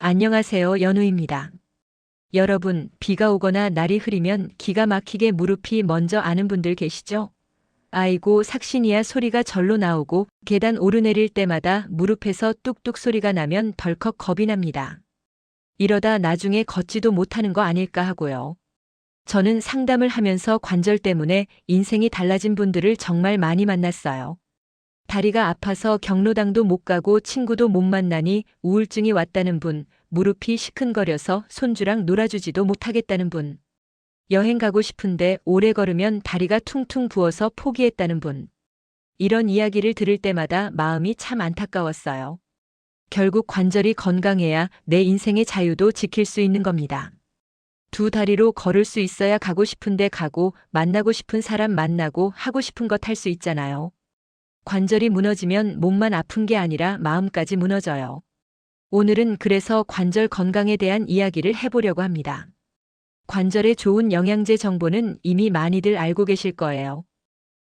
안녕하세요. 연우입니다. 여러분, 비가 오거나 날이 흐리면 기가 막히게 무릎이 먼저 아는 분들 계시죠? 아이고, 삭신이야 소리가 절로 나오고 계단 오르내릴 때마다 무릎에서 뚝뚝 소리가 나면 덜컥 겁이 납니다. 이러다 나중에 걷지도 못하는 거 아닐까 하고요. 저는 상담을 하면서 관절 때문에 인생이 달라진 분들을 정말 많이 만났어요. 다리가 아파서 경로당도 못 가고 친구도 못 만나니 우울증이 왔다는 분, 무릎이 시큰거려서 손주랑 놀아주지도 못하겠다는 분, 여행 가고 싶은데 오래 걸으면 다리가 퉁퉁 부어서 포기했다는 분. 이런 이야기를 들을 때마다 마음이 참 안타까웠어요. 결국 관절이 건강해야 내 인생의 자유도 지킬 수 있는 겁니다. 두 다리로 걸을 수 있어야 가고 싶은데 가고 만나고 싶은 사람 만나고 하고 싶은 것 할 수 있잖아요. 관절이 무너지면 몸만 아픈 게 아니라 마음까지 무너져요. 오늘은 그래서 관절 건강에 대한 이야기를 해보려고 합니다. 관절에 좋은 영양제 정보는 이미 많이들 알고 계실 거예요.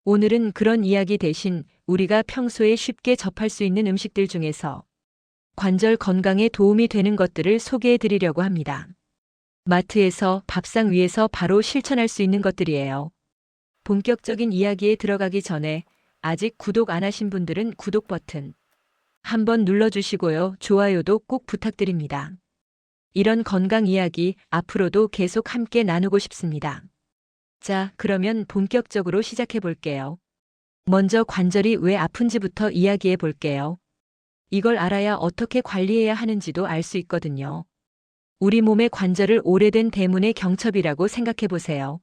오늘은 그런 이야기 대신 우리가 평소에 쉽게 접할 수 있는 음식들 중에서 관절 건강에 도움이 되는 것들을 소개해 드리려고 합니다. 마트에서 밥상 위에서 바로 실천할 수 있는 것들이에요. 본격적인 이야기에 들어가기 전에 아직 구독 안 하신 분들은 구독 버튼 한번 눌러주시고요. 좋아요도 꼭 부탁드립니다. 이런 건강 이야기 앞으로도 계속 함께 나누고 싶습니다. 자, 그러면 본격적으로 시작해 볼게요. 먼저 관절이 왜 아픈지부터 이야기해 볼게요. 이걸 알아야 어떻게 관리해야 하는지도 알 수 있거든요. 우리 몸의 관절을 오래된 대문의 경첩이라고 생각해 보세요.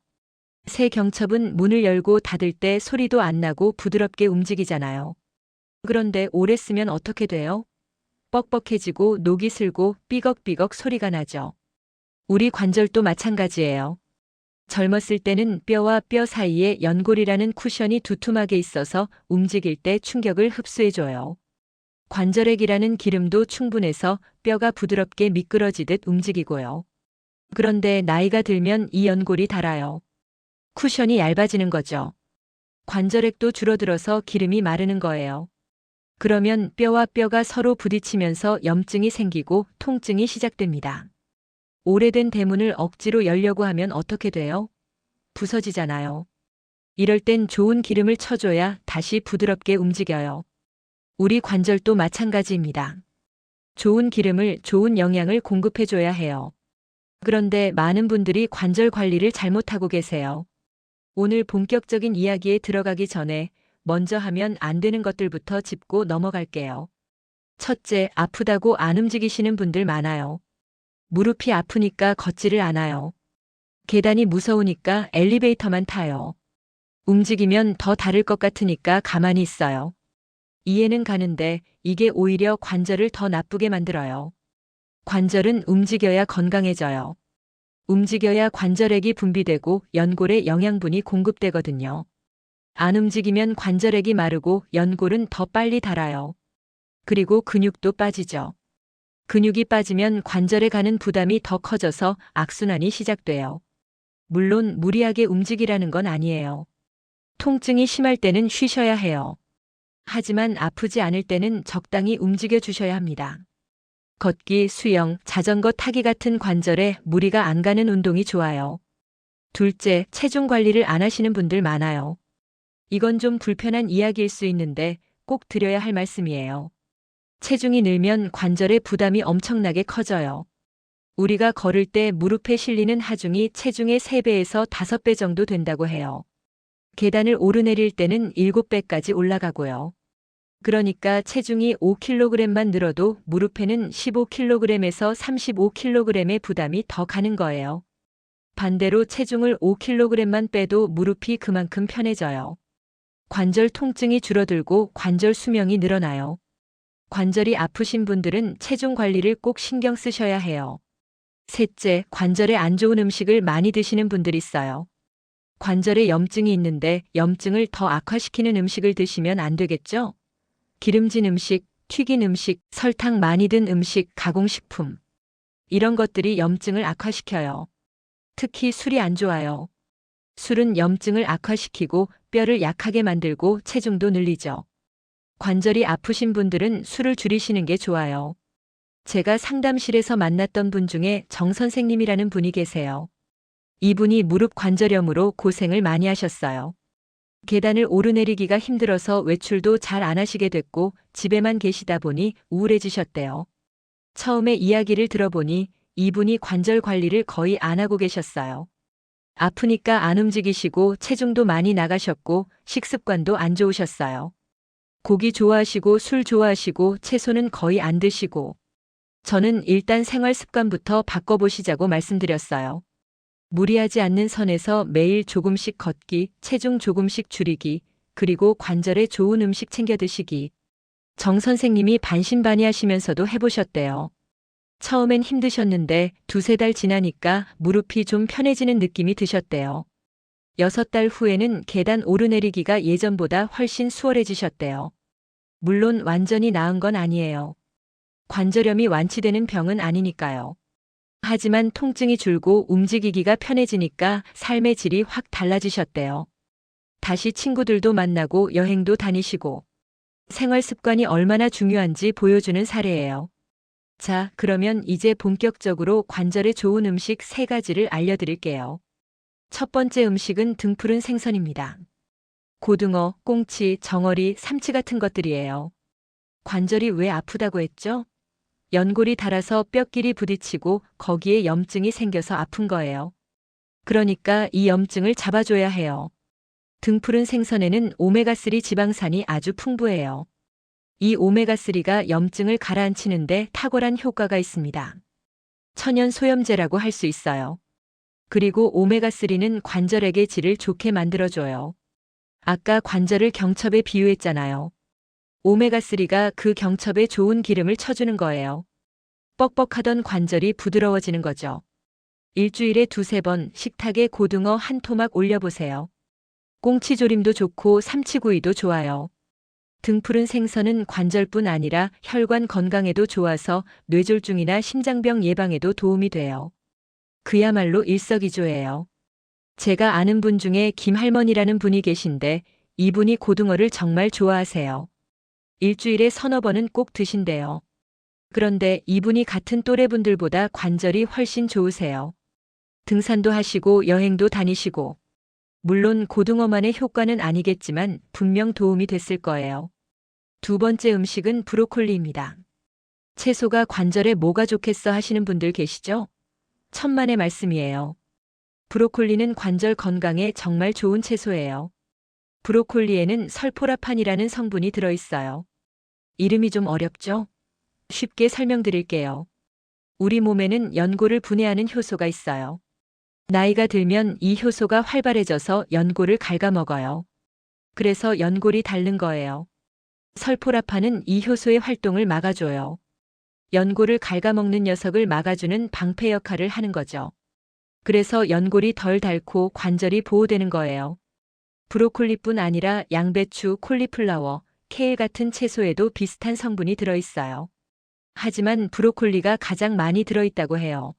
새 경첩은 문을 열고 닫을 때 소리도 안 나고 부드럽게 움직이잖아요. 그런데 오래 쓰면 어떻게 돼요? 뻑뻑해지고 녹이 슬고 삐걱삐걱 소리가 나죠. 우리 관절도 마찬가지예요. 젊었을 때는 뼈와 뼈 사이에 연골이라는 쿠션이 두툼하게 있어서 움직일 때 충격을 흡수해줘요. 관절액이라는 기름도 충분해서 뼈가 부드럽게 미끄러지듯 움직이고요. 그런데 나이가 들면 이 연골이 닳아요. 쿠션이 얇아지는 거죠. 관절액도 줄어들어서 기름이 마르는 거예요. 그러면 뼈와 뼈가 서로 부딪히면서 염증이 생기고 통증이 시작됩니다. 오래된 대문을 억지로 열려고 하면 어떻게 돼요? 부서지잖아요. 이럴 땐 좋은 기름을 쳐줘야 다시 부드럽게 움직여요. 우리 관절도 마찬가지입니다. 좋은 기름을, 좋은 영양을 공급해줘야 해요. 그런데 많은 분들이 관절 관리를 잘못하고 계세요. 오늘 본격적인 이야기에 들어가기 전에 먼저 하면 안 되는 것들부터 짚고 넘어갈게요. 첫째, 아프다고 안 움직이시는 분들 많아요. 무릎이 아프니까 걷지를 않아요. 계단이 무서우니까 엘리베이터만 타요. 움직이면 더 다를 것 같으니까 가만히 있어요. 이해는 가는데 이게 오히려 관절을 더 나쁘게 만들어요. 관절은 움직여야 건강해져요. 움직여야 관절액이 분비되고 연골에 영양분이 공급되거든요. 안 움직이면 관절액이 마르고 연골은 더 빨리 닳아요. 그리고 근육도 빠지죠. 근육이 빠지면 관절에 가는 부담이 더 커져서 악순환이 시작돼요. 물론 무리하게 움직이라는 건 아니에요. 통증이 심할 때는 쉬셔야 해요. 하지만 아프지 않을 때는 적당히 움직여 주셔야 합니다. 걷기, 수영, 자전거 타기 같은 관절에 무리가 안 가는 운동이 좋아요. 둘째, 체중 관리를 안 하시는 분들 많아요. 이건 좀 불편한 이야기일 수 있는데 꼭 드려야 할 말씀이에요. 체중이 늘면 관절의 부담이 엄청나게 커져요. 우리가 걸을 때 무릎에 실리는 하중이 체중의 3배에서 5배 정도 된다고 해요. 계단을 오르내릴 때는 7배까지 올라가고요. 그러니까 체중이 5kg만 늘어도 무릎에는 15kg에서 35kg의 부담이 더 가는 거예요. 반대로 체중을 5kg만 빼도 무릎이 그만큼 편해져요. 관절 통증이 줄어들고 관절 수명이 늘어나요. 관절이 아프신 분들은 체중 관리를 꼭 신경 쓰셔야 해요. 셋째, 관절에 안 좋은 음식을 많이 드시는 분들 있어요. 관절에 염증이 있는데 염증을 더 악화시키는 음식을 드시면 안 되겠죠? 기름진 음식, 튀긴 음식, 설탕 많이 든 음식, 가공식품. 이런 것들이 염증을 악화시켜요. 특히 술이 안 좋아요. 술은 염증을 악화시키고 뼈를 약하게 만들고 체중도 늘리죠. 관절이 아프신 분들은 술을 줄이시는 게 좋아요. 제가 상담실에서 만났던 분 중에 정 선생님이라는 분이 계세요. 이분이 무릎 관절염으로 고생을 많이 하셨어요. 계단을 오르내리기가 힘들어서 외출도 잘 안 하시게 됐고 집에만 계시다 보니 우울해지셨대요. 처음에 이야기를 들어보니 이분이 관절 관리를 거의 안 하고 계셨어요. 아프니까 안 움직이시고 체중도 많이 나가셨고 식습관도 안 좋으셨어요. 고기 좋아하시고 술 좋아하시고 채소는 거의 안 드시고 저는 일단 생활 습관부터 바꿔보시자고 말씀드렸어요. 무리하지 않는 선에서 매일 조금씩 걷기, 체중 조금씩 줄이기, 그리고 관절에 좋은 음식 챙겨 드시기. 정 선생님이 반신반의하시면서도 해보셨대요. 처음엔 힘드셨는데 두세 달 지나니까 무릎이 좀 편해지는 느낌이 드셨대요. 6달 후에는 계단 오르내리기가 예전보다 훨씬 수월해지셨대요. 물론 완전히 나은 건 아니에요. 관절염이 완치되는 병은 아니니까요. 하지만 통증이 줄고 움직이기가 편해지니까 삶의 질이 확 달라지셨대요. 다시 친구들도 만나고 여행도 다니시고 생활 습관이 얼마나 중요한지 보여주는 사례예요. 자, 그러면 이제 본격적으로 관절에 좋은 음식 3가지를 알려드릴게요. 첫 번째 음식은 등푸른 생선입니다. 고등어, 꽁치, 정어리, 삼치 같은 것들이에요. 관절이 왜 아프다고 했죠? 연골이 닳아서 뼈끼리 부딪히고 거기에 염증이 생겨서 아픈 거예요. 그러니까 이 염증을 잡아줘야 해요. 등푸른 생선에는 오메가3 지방산이 아주 풍부해요. 이 오메가3가 염증을 가라앉히는데 탁월한 효과가 있습니다. 천연 소염제라고 할 수 있어요. 그리고 오메가3는 관절에게 질을 좋게 만들어줘요. 아까 관절을 경첩에 비유했잖아요. 오메가3가 그 경첩에 좋은 기름을 쳐주는 거예요. 뻑뻑하던 관절이 부드러워지는 거죠. 일주일에 2~3번 식탁에 고등어 한 토막 올려보세요. 꽁치조림도 좋고 삼치구이도 좋아요. 등푸른 생선은 관절뿐 아니라 혈관 건강에도 좋아서 뇌졸중이나 심장병 예방에도 도움이 돼요. 그야말로 일석이조예요. 제가 아는 분 중에 김할머니라는 분이 계신데 이분이 고등어를 정말 좋아하세요. 일주일에 3~4번은 꼭 드신대요. 그런데 이분이 같은 또래분들보다 관절이 훨씬 좋으세요. 등산도 하시고 여행도 다니시고 물론 고등어만의 효과는 아니겠지만 분명 도움이 됐을 거예요. 두 번째 음식은 브로콜리입니다. 채소가 관절에 뭐가 좋겠어 하시는 분들 계시죠? 천만의 말씀이에요. 브로콜리는 관절 건강에 정말 좋은 채소예요. 브로콜리에는 설포라판이라는 성분이 들어있어요. 이름이 좀 어렵죠? 쉽게 설명드릴게요. 우리 몸에는 연골을 분해하는 효소가 있어요. 나이가 들면 이 효소가 활발해져서 연골을 갉아먹어요. 그래서 연골이 닳는 거예요. 설포라판은 이 효소의 활동을 막아줘요. 연골을 갉아먹는 녀석을 막아주는 방패 역할을 하는 거죠. 그래서 연골이 덜 닳고 관절이 보호되는 거예요. 브로콜리뿐 아니라 양배추, 콜리플라워, 케일 같은 채소에도 비슷한 성분이 들어있어요. 하지만 브로콜리가 가장 많이 들어있다고 해요.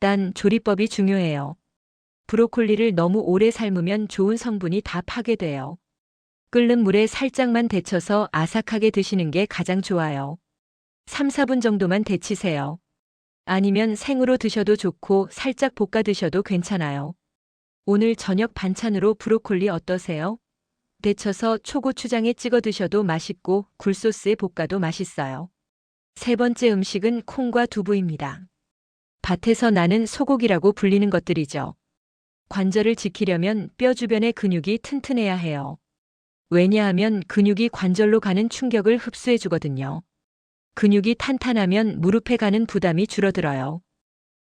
단 조리법이 중요해요. 브로콜리를 너무 오래 삶으면 좋은 성분이 다 파괴돼요. 끓는 물에 살짝만 데쳐서 아삭하게 드시는 게 가장 좋아요. 3~4분 정도만 데치세요. 아니면 생으로 드셔도 좋고 살짝 볶아 드셔도 괜찮아요. 오늘 저녁 반찬으로 브로콜리 어떠세요? 데쳐서 초고추장에 찍어 드셔도 맛있고 굴소스에 볶아도 맛있어요. 세 번째 음식은 콩과 두부입니다. 밭에서 나는 소고기라고 불리는 것들이죠. 관절을 지키려면 뼈 주변의 근육이 튼튼해야 해요. 왜냐하면 근육이 관절로 가는 충격을 흡수해 주거든요. 근육이 탄탄하면 무릎에 가는 부담이 줄어들어요.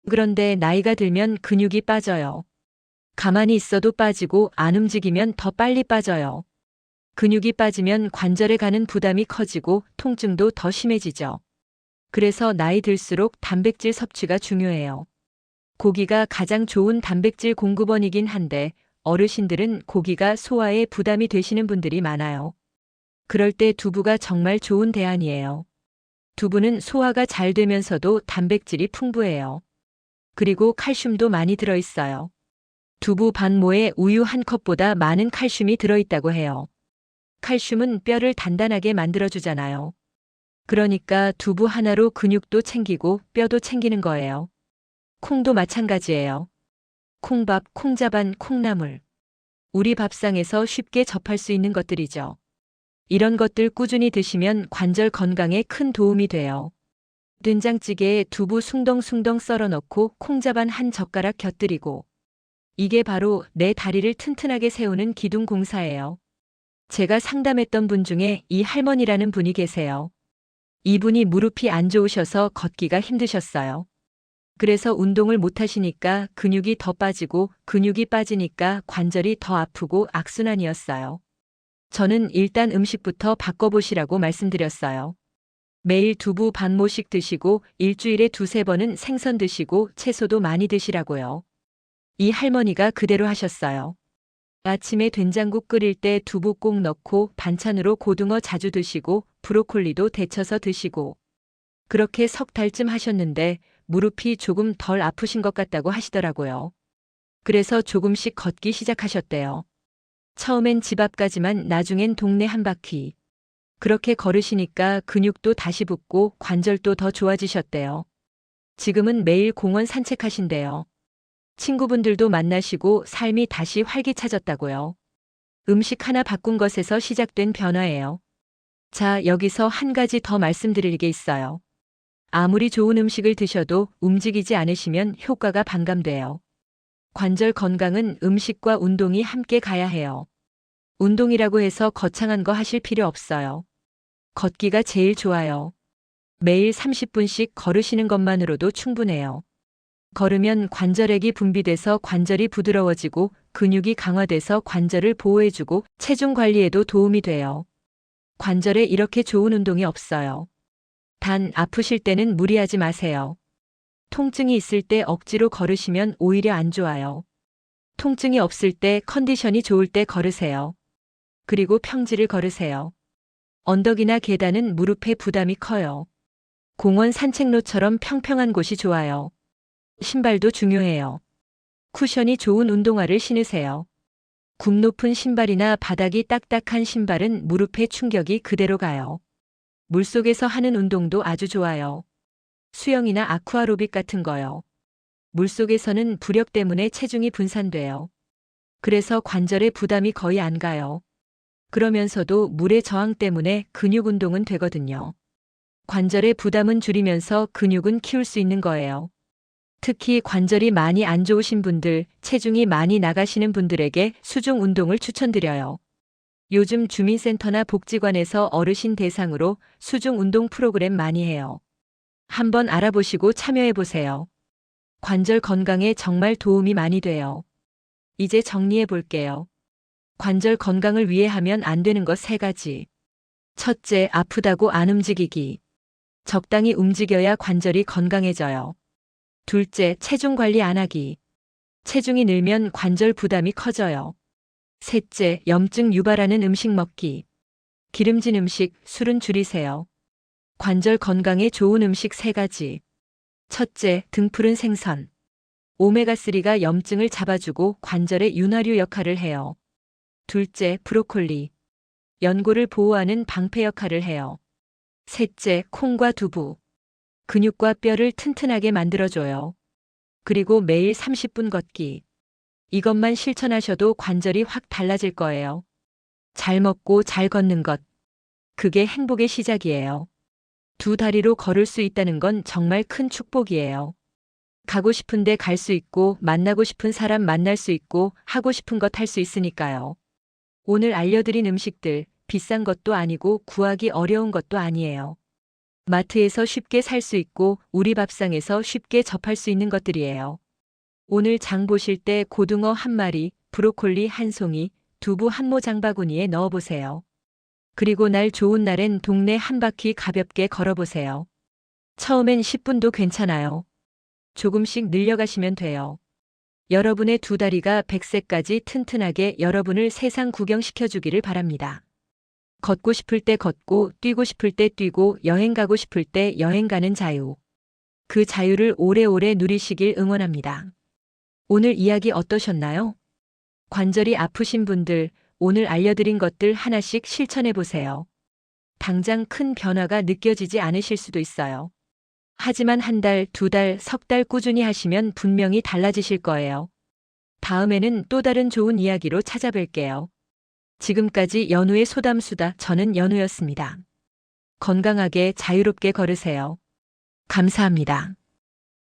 그런데 나이가 들면 근육이 빠져요. 가만히 있어도 빠지고 안 움직이면 더 빨리 빠져요. 근육이 빠지면 관절에 가는 부담이 커지고 통증도 더 심해지죠. 그래서 나이 들수록 단백질 섭취가 중요해요. 고기가 가장 좋은 단백질 공급원이긴 한데 어르신들은 고기가 소화에 부담이 되시는 분들이 많아요. 그럴 때 두부가 정말 좋은 대안이에요. 두부는 소화가 잘 되면서도 단백질이 풍부해요. 그리고 칼슘도 많이 들어있어요. 두부 반모에 우유 한 컵보다 많은 칼슘이 들어있다고 해요. 칼슘은 뼈를 단단하게 만들어주잖아요. 그러니까 두부 하나로 근육도 챙기고 뼈도 챙기는 거예요. 콩도 마찬가지예요. 콩밥, 콩자반, 콩나물. 우리 밥상에서 쉽게 접할 수 있는 것들이죠. 이런 것들 꾸준히 드시면 관절 건강에 큰 도움이 돼요. 된장찌개에 두부 숭덩숭덩 썰어 넣고 콩자반 한 젓가락 곁들이고. 이게 바로 내 다리를 튼튼하게 세우는 기둥 공사예요. 제가 상담했던 분 중에 이 할머니라는 분이 계세요. 이분이 무릎이 안 좋으셔서 걷기가 힘드셨어요. 그래서 운동을 못 하시니까 근육이 더 빠지고 근육이 빠지니까 관절이 더 아프고 악순환이었어요. 저는 일단 음식부터 바꿔보시라고 말씀드렸어요. 매일 두부 반 모씩 드시고 일주일에 2~3번은 생선 드시고 채소도 많이 드시라고요. 이 할머니가 그대로 하셨어요. 아침에 된장국 끓일 때 두부 꼭 넣고 반찬으로 고등어 자주 드시고 브로콜리도 데쳐서 드시고. 그렇게 석 달쯤 하셨는데 무릎이 조금 덜 아프신 것 같다고 하시더라고요. 그래서 조금씩 걷기 시작하셨대요. 처음엔 집 앞까지만, 나중엔 동네 한 바퀴. 그렇게 걸으시니까 근육도 다시 붙고 관절도 더 좋아지셨대요. 지금은 매일 공원 산책하신대요. 친구분들도 만나시고 삶이 다시 활기차졌다고요. 음식 하나 바꾼 것에서 시작된 변화예요. 자, 여기서 한 가지 더 말씀드릴 게 있어요. 아무리 좋은 음식을 드셔도 움직이지 않으시면 효과가 반감돼요. 관절 건강은 음식과 운동이 함께 가야 해요. 운동이라고 해서 거창한 거 하실 필요 없어요. 걷기가 제일 좋아요. 매일 30분씩 걸으시는 것만으로도 충분해요. 걸으면 관절액이 분비돼서 관절이 부드러워지고 근육이 강화돼서 관절을 보호해주고 체중 관리에도 도움이 돼요. 관절에 이렇게 좋은 운동이 없어요. 단 아프실 때는 무리하지 마세요. 통증이 있을 때 억지로 걸으시면 오히려 안 좋아요. 통증이 없을 때 컨디션이 좋을 때 걸으세요. 그리고 평지를 걸으세요. 언덕이나 계단은 무릎에 부담이 커요. 공원 산책로처럼 평평한 곳이 좋아요. 신발도 중요해요. 쿠션이 좋은 운동화를 신으세요. 굽 높은 신발이나 바닥이 딱딱한 신발은 무릎에 충격이 그대로 가요. 물속에서 하는 운동도 아주 좋아요. 수영이나 아쿠아로빅 같은 거요. 물속에서는 부력 때문에 체중이 분산돼요. 그래서 관절에 부담이 거의 안 가요. 그러면서도 물의 저항 때문에 근육 운동은 되거든요. 관절의 부담은 줄이면서 근육은 키울 수 있는 거예요. 특히 관절이 많이 안 좋으신 분들, 체중이 많이 나가시는 분들에게 수중 운동을 추천드려요. 요즘 주민센터나 복지관에서 어르신 대상으로 수중 운동 프로그램 많이 해요. 한번 알아보시고 참여해보세요. 관절 건강에 정말 도움이 많이 돼요. 이제 정리해 볼게요. 관절 건강을 위해 하면 안 되는 것 3가지. 첫째, 아프다고 안 움직이기. 적당히 움직여야 관절이 건강해져요. 둘째, 체중 관리 안 하기. 체중이 늘면 관절 부담이 커져요. 셋째, 염증 유발하는 음식 먹기. 기름진 음식, 술은 줄이세요. 관절 건강에 좋은 음식 3가지. 첫째, 등푸른 생선. 오메가3가 염증을 잡아주고 관절의 윤활유 역할을 해요. 둘째, 브로콜리. 연골을 보호하는 방패 역할을 해요. 셋째, 콩과 두부. 근육과 뼈를 튼튼하게 만들어줘요. 그리고 매일 30분 걷기. 이것만 실천하셔도 관절이 확 달라질 거예요. 잘 먹고 잘 걷는 것. 그게 행복의 시작이에요. 2다리로 걸을 수 있다는 건 정말 큰 축복이에요. 가고 싶은데 갈 수 있고, 만나고 싶은 사람 만날 수 있고, 하고 싶은 것 할 수 있으니까요. 오늘 알려드린 음식들, 비싼 것도 아니고 구하기 어려운 것도 아니에요. 마트에서 쉽게 살 수 있고 우리 밥상에서 쉽게 접할 수 있는 것들이에요. 오늘 장 보실 때 고등어 1마리, 브로콜리 1송이, 두부 1모 장바구니에 넣어보세요. 그리고 날 좋은 날엔 동네 한 바퀴 가볍게 걸어보세요. 처음엔 10분도 괜찮아요. 조금씩 늘려가시면 돼요. 여러분의 2다리가 100세까지 튼튼하게 여러분을 세상 구경시켜주기를 바랍니다. 걷고 싶을 때 걷고, 뛰고 싶을 때 뛰고, 여행 가고 싶을 때 여행 가는 자유. 그 자유를 오래오래 누리시길 응원합니다. 오늘 이야기 어떠셨나요? 관절이 아프신 분들, 오늘 알려드린 것들 하나씩 실천해 보세요. 당장 큰 변화가 느껴지지 않으실 수도 있어요. 하지만 한 달, 두 달, 석 달 꾸준히 하시면 분명히 달라지실 거예요. 다음에는 또 다른 좋은 이야기로 찾아뵐게요. 지금까지 연우의 소담수다. 저는 연우였습니다. 건강하게 자유롭게 걸으세요. 감사합니다.